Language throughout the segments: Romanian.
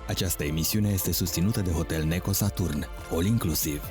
Această emisiune este susținută de Hotel Neco Saturn, All Inclusive.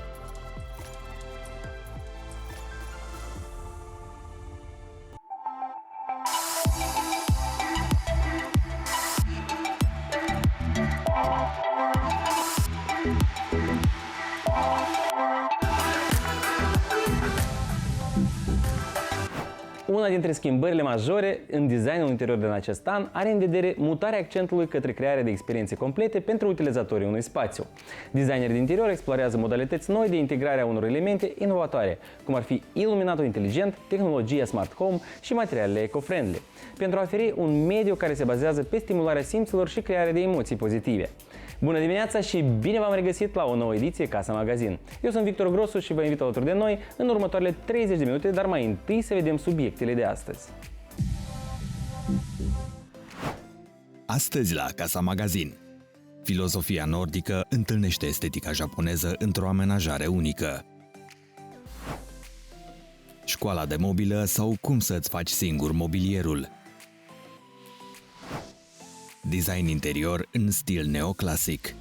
Una dintre schimbările majore în designul interior din acest an are în vedere mutarea accentului către crearea de experiențe complete pentru utilizatorii unui spațiu. Designerii de interior explorează modalități noi de integrare a unor elemente inovatoare, cum ar fi iluminatul inteligent, tehnologia smart home și materialele eco-friendly, pentru a oferi un mediu care se bazează pe stimularea simțurilor și crearea de emoții pozitive. Bună dimineața și bine v-am regăsit la o nouă ediție Casa Magazin. Eu sunt Victor Grosu și vă invit alături de noi în următoarele 30 de minute, dar mai întâi să vedem subiectele de astăzi. Astăzi la Casa Magazin. Filozofia nordică întâlnește estetica japoneză într-o amenajare unică. Școala de mobilă sau cum să-ți faci singur mobilierul. Design interior în stil neoclasic.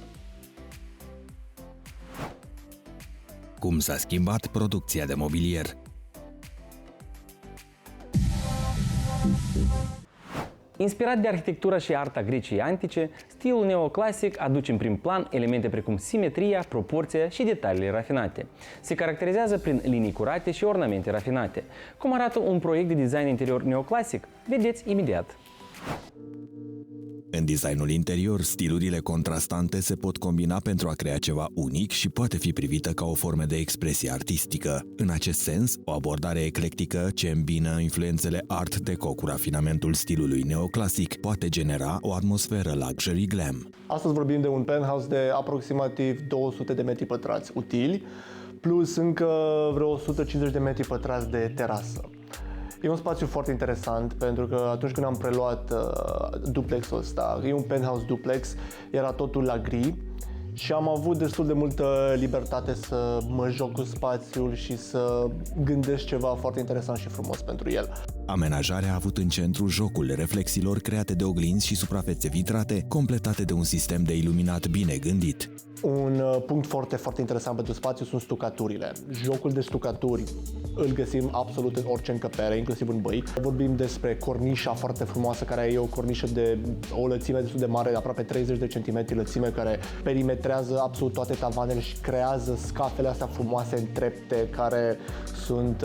Cum s-a schimbat producția de mobilier. Inspirat de arhitectura și arta Greciei antice, stilul neoclasic aduce în prim plan elemente precum simetria, proporția și detaliile rafinate. Se caracterizează prin linii curate și ornamente rafinate. Cum arată un proiect de design interior neoclasic? Vedeți imediat! În designul interior, stilurile contrastante se pot combina pentru a crea ceva unic și poate fi privită ca o formă de expresie artistică. În acest sens, o abordare eclectică ce îmbină influențele art deco cu rafinamentul stilului neoclasic poate genera o atmosferă luxury glam. Astăzi vorbim de un penthouse de aproximativ 200 de metri pătrați utili, plus încă vreo 150 de metri pătrați de terasă. E un spațiu foarte interesant pentru că atunci când am preluat duplexul ăsta, e un penthouse duplex, era totul la gri și am avut destul de multă libertate să mă joc cu spațiul și să gândesc ceva foarte interesant și frumos pentru el. Amenajarea a avut în centru jocul reflexiilor create de oglinzi și suprafețe vitrate, completate de un sistem de iluminat bine gândit. Un punct foarte interesant pentru spațiu sunt stucaturile. Jocul de stucaturi îl găsim absolut în orice încăpere, inclusiv în băi. Vorbim despre cornișa foarte frumoasă, care e o cornișă de o lățime destul de mare, de aproape 30 de centimetri lățime, care perimetrează absolut toate tavanele și creează scafele astea frumoase în trepte, care sunt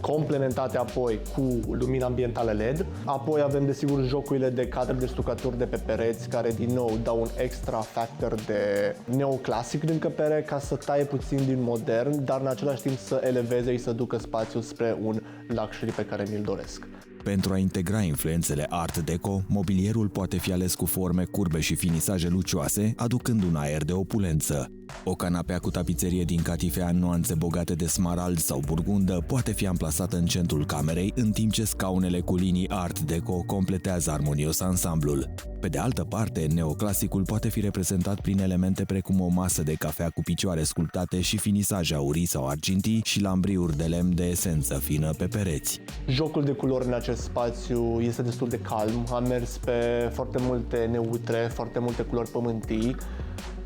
complementate apoi cu lumina ambientală LED. Apoi avem desigur jocurile de cadre de stucaturi de pe pereți, care din nou dau un extra factor de neoclasic din încăpere ca să taie puțin din modern, dar în același timp să eleveze și să ducă spațiul spre un luxury pe care mi-l doresc. Pentru a integra influențele art deco, mobilierul poate fi ales cu forme curbe și finisaje lucioase, aducând un aer de opulență. O canapea cu tapiserie din catifea în nuanțe bogate de smarald sau burgundă poate fi amplasată în centrul camerei, în timp ce scaunele cu linii art deco completează armonios ansamblul. Pe de altă parte, neoclasicul poate fi reprezentat prin elemente precum o masă de cafea cu picioare sculptate și finisaje aurii sau argintii și lambriuri de lemn de esență fină pe pereți. Jocul de culori în acest spațiu este destul de calm. Am mers pe foarte multe neutre, foarte multe culori pământii,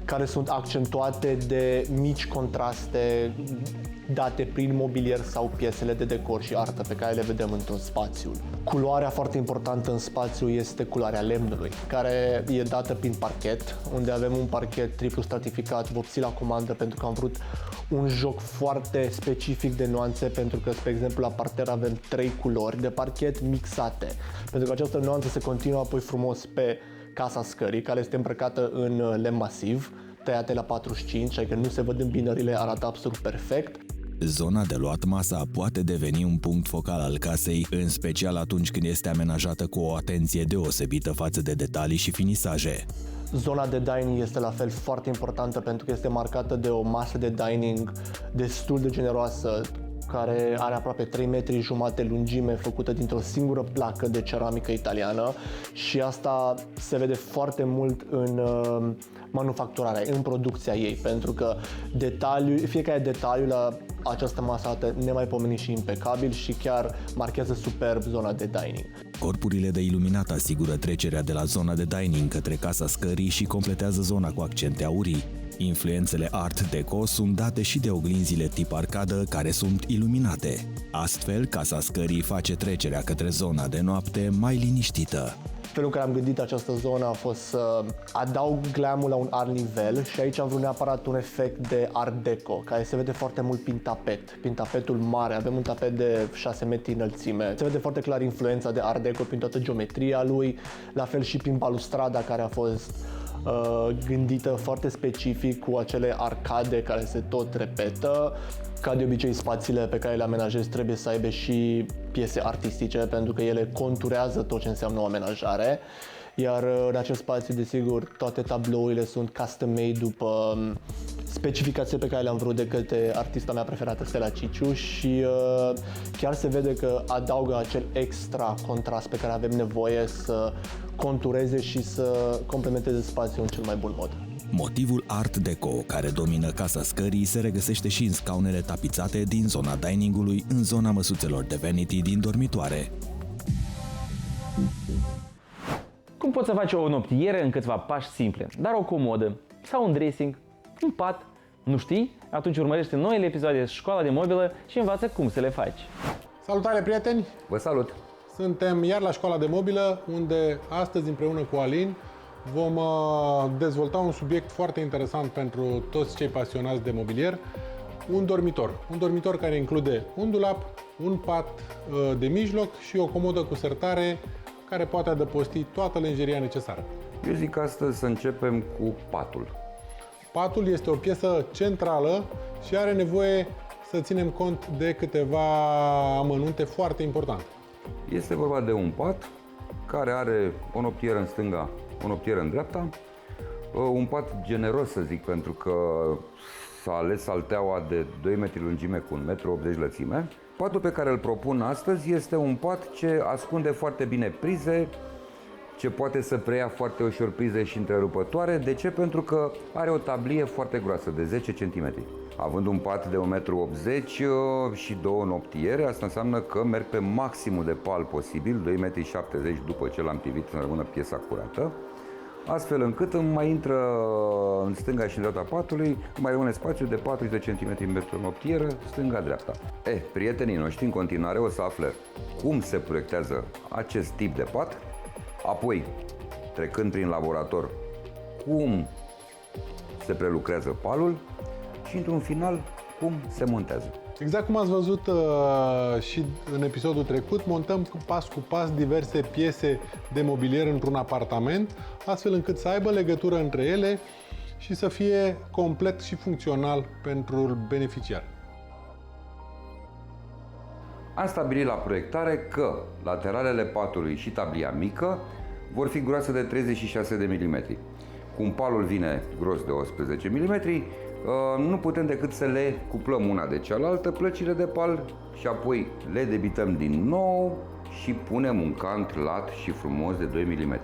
care sunt accentuate de mici contraste date prin mobilier sau piesele de decor și artă pe care le vedem într-un spațiu. Culoarea foarte importantă în spațiu este culoarea lemnului, care e dată prin parchet, unde avem un parchet triplu stratificat, vopsit la comandă, pentru că am vrut un joc foarte specific de nuanțe, pentru că, spre exemplu, la parter avem 3 culori de parchet mixate, pentru că această nuanță se continuă apoi frumos pe casa scării, care este îmbrăcată în lemn masiv, tăiate la 45, adică nu se văd îmbinările, arată absolut perfect. Zona de luat masa poate deveni un punct focal al casei, în special atunci când este amenajată cu o atenție deosebită față de detalii și finisaje. Zona de dining este la fel foarte importantă pentru că este marcată de o masă de dining destul de generoasă, care are aproape 3 metri jumate lungime, făcută dintr-o singură placă de ceramică italiană și asta se vede foarte mult în manufacturarea, în producția ei, pentru că fiecare detaliu la această masă arată nemaipomenit și impecabil și chiar marchează superb zona de dining. Corpurile de iluminat asigură trecerea de la zona de dining către casa scării și completează zona cu accente aurii. Influențele Art Deco sunt date și de oglinzile tip arcadă care sunt iluminate. Astfel, casa scării face trecerea către zona de noapte mai liniștită. Felul în care am gândit această zonă a fost să adaug glamul la un alt nivel și aici am vrut neapărat un efect de Art Deco, care se vede foarte mult prin tapetul mare. Avem un tapet de 6 metri înălțime. Se vede foarte clar influența de Art Deco prin toată geometria lui, la fel și prin balustrada care a fost gândită foarte specific cu acele arcade care se tot repetă. Ca de obicei, spațiile pe care le amenajezi trebuie să aibă și piese artistice, pentru că ele conturează tot ce înseamnă o amenajare. Iar în acest spațiu, desigur, toate tablourile sunt custom-made după specificații pe care le-am vrut de către artista mea preferată, Stella Ciciu, și chiar se vede că adaugă acel extra contrast pe care avem nevoie să contureze și să complementeze spațiul în cel mai bun mod. Motivul Art Deco, care domină casa scării, se regăsește și în scaunele tapițate din zona diningului, în zona măsuțelor de vanity din dormitoare. Cum poți să faci o noptiere în câțiva pași simple, dar o comodă sau un dressing, un pat? Nu știi? Atunci urmărește noile episoade de Școala de Mobilă și învață cum să le faci. Salutare, prieteni! Vă salut! Suntem iar la Școala de Mobilă, unde astăzi, împreună cu Alin, vom dezvolta un subiect foarte interesant pentru toți cei pasionați de mobilier, un dormitor. Un dormitor care include un dulap, un pat de mijloc și o comodă cu sertare care poate adăposti toată lenjeria necesară. Eu zic astăzi să începem cu patul. Patul este o piesă centrală și are nevoie să ținem cont de câteva amănunte foarte importante. Este vorba de un pat care are o noptieră în stânga, o noptieră în dreapta, un pat generos, să zic, pentru că s-a ales salteaua de 2 metri lungime cu 1,80 m lățime. Patul pe care îl propun astăzi este un pat ce ascunde foarte bine prize, ce poate să preia foarte ușor prize și întrerupătoare. De ce? Pentru că are o tablie foarte groasă, de 10 cm. Având un pat de 1,80 m și 2 noptiere, asta înseamnă că merg pe maximul de pal posibil, 2,70 m după ce l-am privit să rămână piesa curată, astfel încât îmi mai intră în stânga și în dreapta patului, mai rămâne spațiu de 40 cm pentru noptieră, stânga-dreapta. Prietenii noștri în continuare o să afle cum se proiectează acest tip de pat, apoi, trecând prin laborator, cum se prelucrează palul și, într-un final, cum se montează. Exact cum ați văzut și în episodul trecut, montăm pas cu pas diverse piese de mobilier într-un apartament, astfel încât să aibă legătură între ele și să fie complet și funcțional pentru beneficiar. Am stabilit la proiectare că lateralele patului și tablia mică vor fi groase de 36 de mm. Cum palul vine gros de 11 mm, nu putem decât să le cuplăm una de cealaltă, plăcile de pal, și apoi le debităm din nou și punem un cant lat și frumos de 2 mm.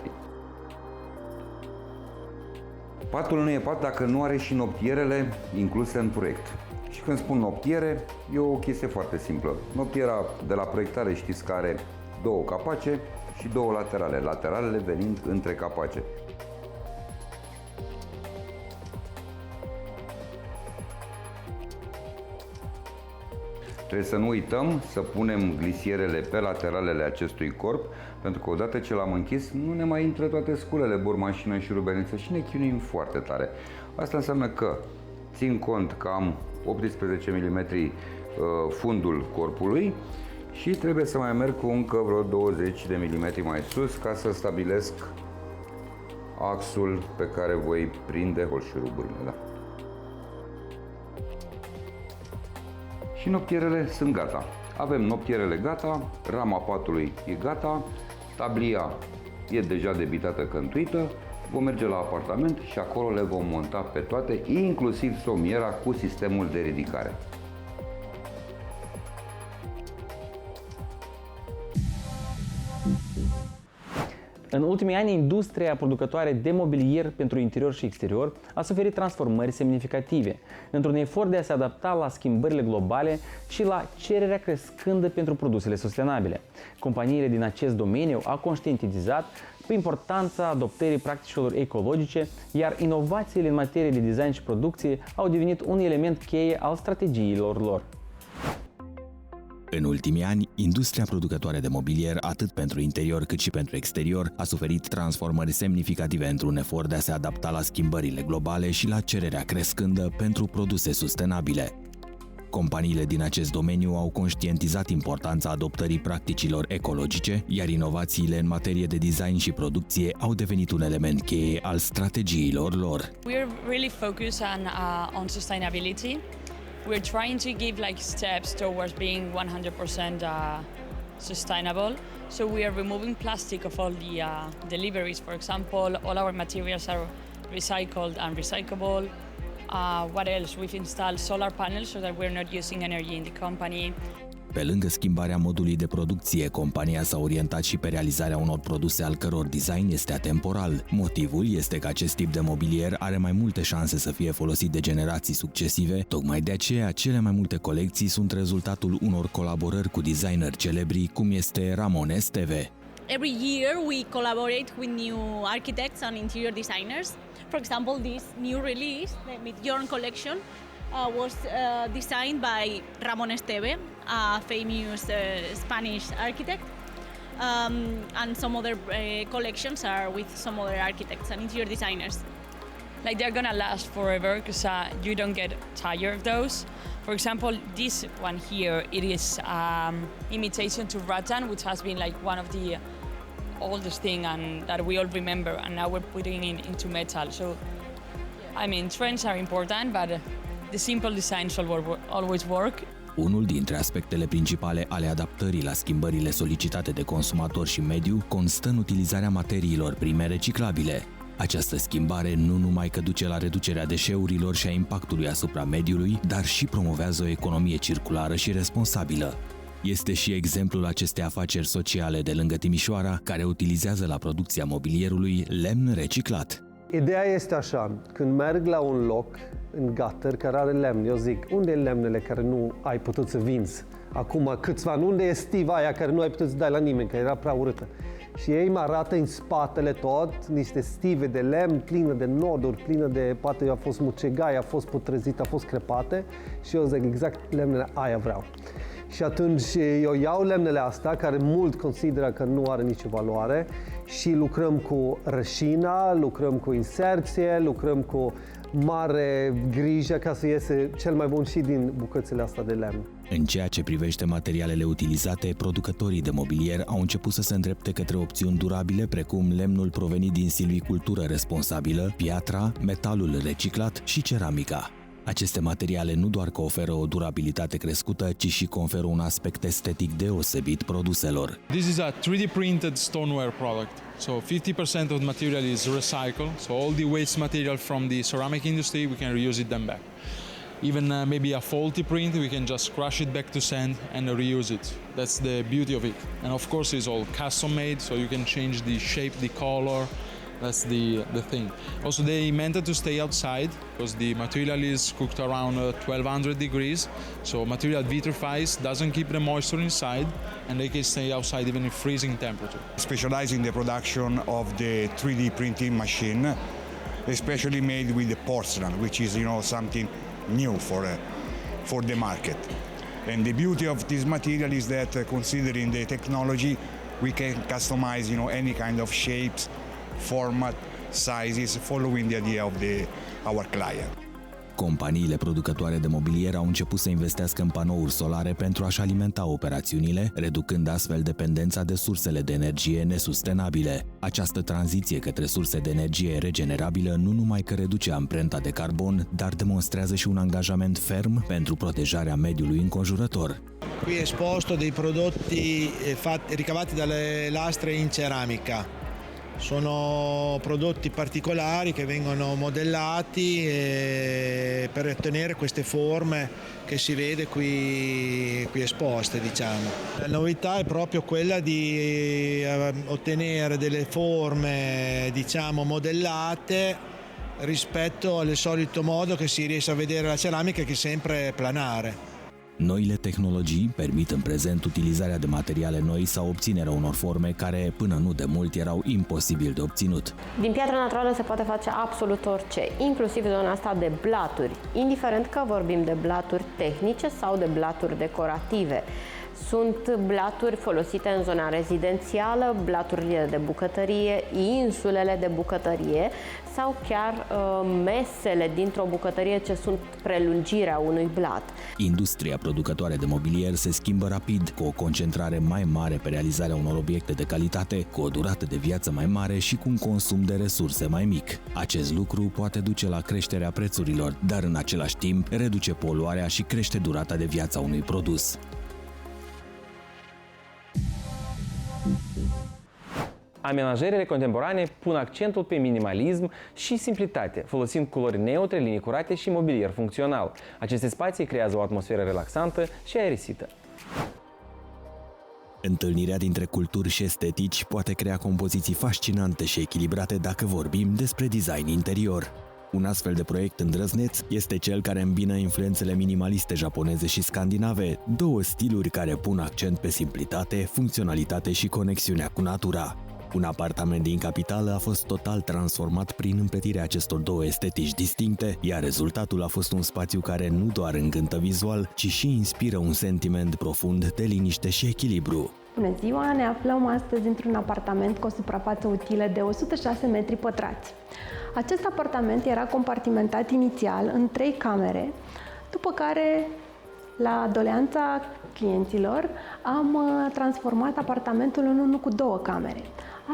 Patul nu e pat dacă nu are și noptierele incluse în proiect. Și când spun noptiere, e o chestie foarte simplă. Noptiera de la proiectare știți că are 2 capace și 2 laterale, lateralele venind între capace. Trebuie să nu uităm să punem glisierele pe lateralele acestui corp, pentru că odată ce l-am închis, nu ne mai intră toate sculele, bormașină și rubeniță și ne chinuim foarte tare. Asta înseamnă că țin cont că am 18 mm fundul corpului și trebuie să mai merg cu încă vreo 20 de mm mai sus ca să stabilesc axul pe care voi prinde holșuruburile. Da. Și noptierele sunt gata. Avem noptierele gata, rama patului e gata, tablia e deja debitată, cântuită. Vom merge la apartament și acolo le vom monta pe toate, inclusiv somiera cu sistemul de ridicare. În ultimii ani, industria producătoare de mobilier pentru interior și exterior a suferit transformări semnificative, într-un efort de a se adapta la schimbările globale și la cererea crescândă pentru produsele sustenabile. Companiile din acest domeniu au conștientizat importanța adoptării practicilor ecologice, iar inovațiile în materie de design și producție au devenit un element cheie al strategiilor lor. În ultimii ani, industria producătoare de mobilier, atât pentru interior cât și pentru exterior, a suferit transformări semnificative într-un efort de a se adapta la schimbările globale și la cererea crescândă pentru produse sustenabile. Companiile din acest domeniu au conștientizat importanța adoptării practicilor ecologice, iar inovațiile în materie de design și producție au devenit un element cheie al strategiilor lor. We're really focused on sustainability. We're trying to give steps towards being 100% sustainable. So we are removing plastic of all the deliveries. For example, all our materials are recycled and recyclable. What else? We've installed solar panels so that we're not using energy in the company. Pe lângă schimbarea modului de producție, compania s-a orientat și pe realizarea unor produse al căror design este atemporal. Motivul este că acest tip de mobilier are mai multe șanse să fie folosit de generații succesive, tocmai de aceea cele mai multe colecții sunt rezultatul unor colaborări cu designeri celebri, cum este Ramon Esteve. Every year we collaborate with new architects and interior designers. For example, this new release, the Midjourn collection, was designed by Ramon Esteve, a famous Spanish architect, and some other collections are with some other architects and interior designers. They're gonna last forever because you don't get tired of those. For example, this one here, it is imitation to rattan, which has been one of the oldest thing and that we all remember, and now we're putting it into metal. So, trends are important, but the simple designs always work. Unul dintre aspectele principale ale adaptării la schimbările solicitate de consumatori și mediu constă în utilizarea materiilor prime reciclabile. Această schimbare nu numai că duce la reducerea deșeurilor și a impactului asupra mediului, dar și promovează o economie circulară și responsabilă. Este și exemplul acestei afaceri sociale de lângă Timișoara, care utilizează la producția mobilierului lemn reciclat. Ideea este așa, când merg la un loc în Gatăr care are lemn, eu zic, unde e lemnele care nu ai putut să vinzi acum câțiva ani, unde e stiva aia care nu ai putut să dai la nimeni, că era prea urâtă. Și ei mă arată în spatele tot niște stive de lemn plină de noduri, plină de, poate a fost mucegai, a fost putrezit, a fost crepate și eu zic exact lemnele aia vreau. Și atunci eu iau lemnele astea, care mult consideră că nu are nicio valoare, și lucrăm cu rășina, lucrăm cu inserție, lucrăm cu mare grijă ca să iese cel mai bun și din bucățile astea de lemn. În ceea ce privește materialele utilizate, producătorii de mobilier au început să se îndrepte către opțiuni durabile, precum lemnul provenit din silvicultură responsabilă, piatra, metalul reciclat și ceramica. Aceste materiale nu doar că oferă o durabilitate crescută, ci și conferă un aspect estetic deosebit produselor. This is a 3D printed stoneware product. So 50% of the material is recycled. So all the waste material from the ceramic industry, we can reuse it then back. Even maybe a faulty print, we can just crush it back to sand and reuse it. That's the beauty of it. And of course it's all custom made, so you can change the shape, the color. That's the thing. Also, they meant to stay outside because the material is cooked around 1200 degrees. So material vitrifies, doesn't keep the moisture inside, and they can stay outside even in freezing temperature. Specialize in the production of the 3D printing machine, especially made with the porcelain, which is something new for the market. And the beauty of this material is that considering the technology, we can customize any kind of shapes, format, sizes, following the idea of our client. Companiile producătoare de mobilier au început să investească în panouri solare pentru a-și alimenta operațiunile, reducând astfel dependența de sursele de energie nesustenabile. Această tranziție către surse de energie regenerabilă nu numai că reduce amprenta de carbon, dar demonstrează și un angajament ferm pentru protejarea mediului înconjurător. Qui esposto dei prodotti ricavati dalle lastre in ceramica. Sono prodotti particolari che vengono modellati per ottenere queste forme che si vede qui esposte, diciamo. La novità è proprio quella di ottenere delle forme, diciamo, modellate rispetto al solito modo che si riesce a vedere la ceramica, che è sempre planare. Noile tehnologii permit în prezent utilizarea de materiale noi sau obținerea unor forme care până nu de mult erau imposibil de obținut. Din piatră naturală se poate face absolut orice, inclusiv zona asta de blaturi, indiferent că vorbim de blaturi tehnice sau de blaturi decorative. Sunt blaturi folosite în zona rezidențială, blaturile de bucătărie, insulele de bucătărie sau chiar mesele dintr-o bucătărie ce sunt prelungirea unui blat. Industria producătoare de mobilier se schimbă rapid, cu o concentrare mai mare pe realizarea unor obiecte de calitate, cu o durată de viață mai mare și cu un consum de resurse mai mic. Acest lucru poate duce la creșterea prețurilor, dar în același timp reduce poluarea și crește durata de viață a unui produs. Amenajările contemporane pun accentul pe minimalism și simplitate, folosind culori neutre, linii curate și mobilier funcțional. Aceste spații creează o atmosferă relaxantă și aerisită. Întâlnirea dintre culturi și estetici poate crea compoziții fascinante și echilibrate dacă vorbim despre design interior. Un astfel de proiect îndrăzneț este cel care îmbină influențele minimaliste japoneze și scandinave, două stiluri care pun accent pe simplitate, funcționalitate și conexiunea cu natura. Un apartament din capitală a fost total transformat prin împletirea acestor două estetici distincte, iar rezultatul a fost un spațiu care nu doar încântă vizual, ci și inspiră un sentiment profund de liniște și echilibru. Bună ziua! Ne aflăm astăzi într-un apartament cu o suprafață utilă de 106 metri pătrați. Acest apartament era compartimentat inițial în 3 camere, după care, la doleanța clienților, am transformat apartamentul în unul cu 2 camere.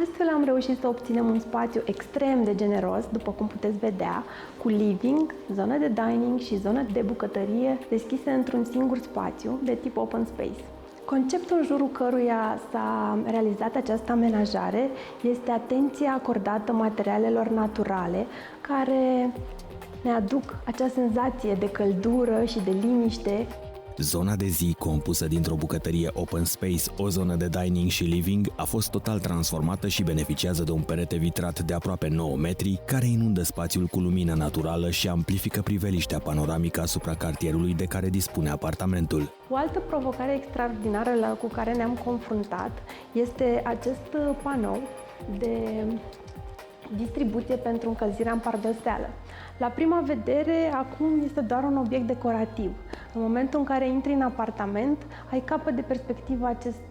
Astfel am reușit să obținem un spațiu extrem de generos, după cum puteți vedea, cu living, zonă de dining și zonă de bucătărie deschise într-un singur spațiu de tip open space. Conceptul în jurul căruia s-a realizat această amenajare este atenția acordată materialelor naturale, care ne aduc acea senzație de căldură și de liniște. Zona de zi, compusă dintr-o bucătărie open space, o zonă de dining și living, a fost total transformată și beneficiază de un perete vitrat de aproape 9 metri, care inundă spațiul cu lumină naturală și amplifică priveliștea panoramică asupra cartierului de care dispune apartamentul. O altă provocare extraordinară cu care ne-am confruntat este acest panou de distribuție pentru încălzirea în pardoseală. La prima vedere, acum este doar un obiect decorativ. În momentul în care intri în apartament, ai capăt de perspectivă acest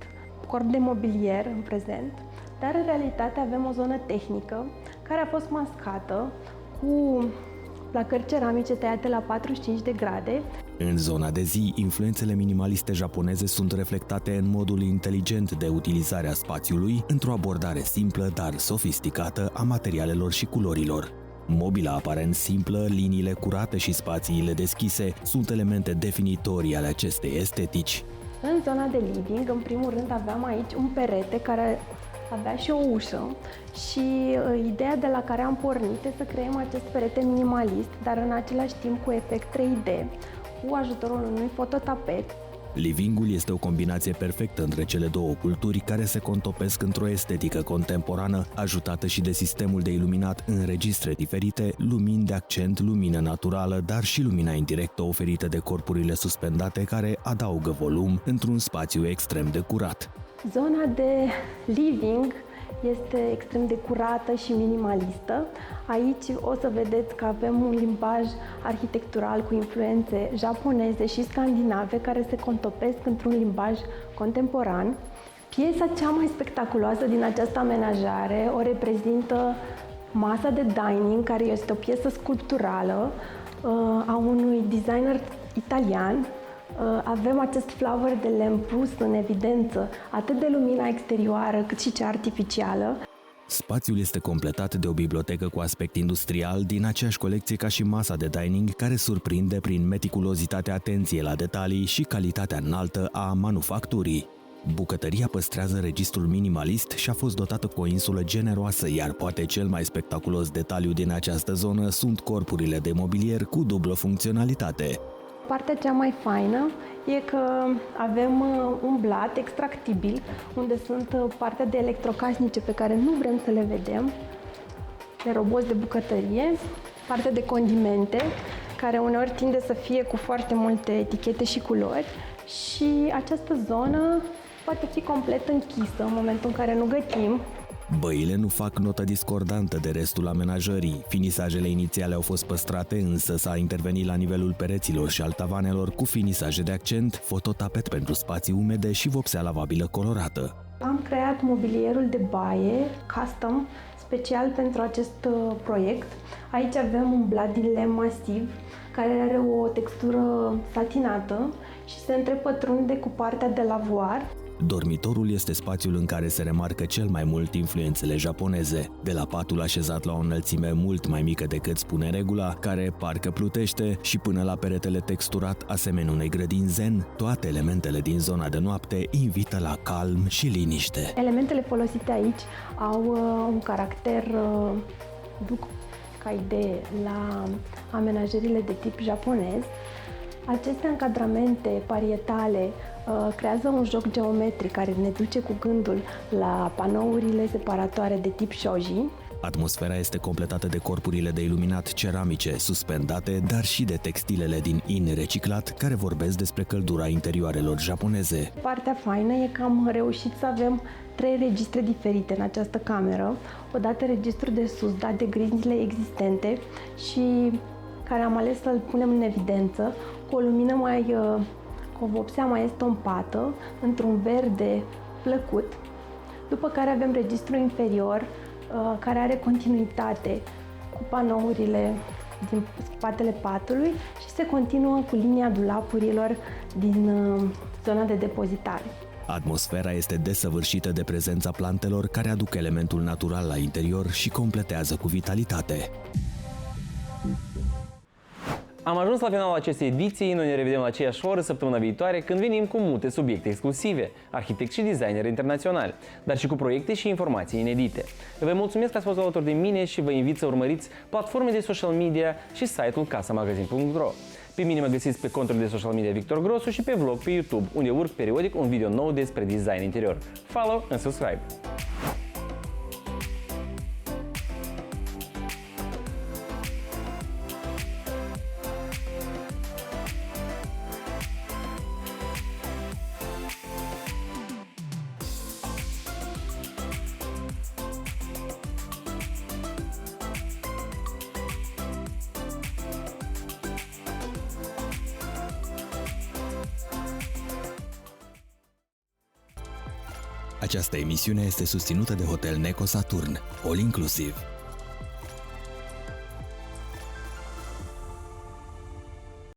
corp de mobilier în prezent, dar în realitate avem o zonă tehnică care a fost mascată cu placări ceramice tăiate la 45 de grade. În zona de zi, influențele minimaliste japoneze sunt reflectate în modul inteligent de utilizare a spațiului, într-o abordare simplă, dar sofisticată a materialelor și culorilor. Mobila aparent simplă, liniile curate și spațiile deschise sunt elemente definitorii ale acestei estetici. În zona de living, în primul rând, aveam aici un perete care avea și o ușă și ideea de la care am pornit este să creăm acest perete minimalist, dar în același timp cu efect 3D, cu ajutorul unui fototapet. Livingul este o combinație perfectă între cele două culturi care se contopesc într-o estetică contemporană, ajutată și de sistemul de iluminat în registre diferite, lumini de accent, lumină naturală, dar și lumina indirectă oferită de corpurile suspendate care adaugă volum într-un spațiu extrem de curat. Zona de living este extrem de curată și minimalistă. Aici o să vedeți că avem un limbaj arhitectural cu influențe japoneze și scandinave care se contopesc într-un limbaj contemporan. Piesa cea mai spectaculoasă din această amenajare o reprezintă masa de dining, care este o piesă sculpturală a unui designer italian. Avem acest flower de lemn pus în evidență, atât de lumina exterioară cât și cea artificială. Spațiul este completat de o bibliotecă cu aspect industrial din aceeași colecție ca și masa de dining, care surprinde prin meticulozitatea atenției la detalii și calitatea înaltă a manufacturii. Bucătăria păstrează registrul minimalist și a fost dotată cu o insulă generoasă, iar poate cel mai spectaculos detaliu din această zonă sunt corpurile de mobilier cu dublă funcționalitate. Partea cea mai faină e că avem un blat extractibil, unde sunt partea de electrocasnice pe care nu vrem să le vedem, de roboți de bucătărie, partea de condimente, care uneori tinde să fie cu foarte multe etichete și culori, și această zonă poate fi complet închisă în momentul în care nu gătim. Băile nu fac notă discordantă de restul amenajării. Finisajele inițiale au fost păstrate, însă s-a intervenit la nivelul pereților și al tavanelor cu finisaje de accent, fototapet pentru spații umede și vopsea lavabilă colorată. Am creat mobilierul de baie custom, special pentru acest proiect. Aici avem un blat din lemn masiv, care are o textură satinată și se întrepătrunde cu partea de lavoar. Dormitorul este spațiul în care se remarcă cel mai mult influențele japoneze. De la patul așezat la o înălțime mult mai mică decât spune regula, care parcă plutește, și până la peretele texturat asemenea unei grădini zen, toate elementele din zona de noapte invită la calm și liniște. Elementele folosite aici au un caracter, duc ca idee la amenajările de tip japonez. Aceste încadramente parietale creează un joc geometric care ne duce cu gândul la panourile separatoare de tip shoji. Atmosfera este completată de corpurile de iluminat ceramice suspendate, dar și de textilele din in reciclat, care vorbesc despre căldura interioarelor japoneze. Partea faină e că am reușit să avem 3 registre diferite în această cameră. Odată registrul de sus, dat de grinzile existente și care am ales să-l punem în evidență, cu o lumină cu o vopsea mai estompată, într-un verde plăcut. După care avem registrul inferior, care are continuitate cu panourile din spatele patului și se continuă cu linia dulapurilor din zona de depozitare. Atmosfera este desăvârșită de prezența plantelor care aduc elementul natural la interior și completează cu vitalitate. Am ajuns la finalul acestei ediții, noi ne revedem la aceeași oră săptămâna viitoare când venim cu multe subiecte exclusive, arhitecți și designeri internaționali, dar și cu proiecte și informații inedite. Vă mulțumesc că ați fost alături de mine și vă invit să urmăriți platforme de social media și site-ul casamagazin.ro. Pe mine mă găsiți pe contul de social media Victor Grosu și pe vlog pe YouTube, unde urc periodic un video nou despre design interior. Follow and subscribe! Această emisiune este susținută de Hotel Neco Saturn, all inclusiv.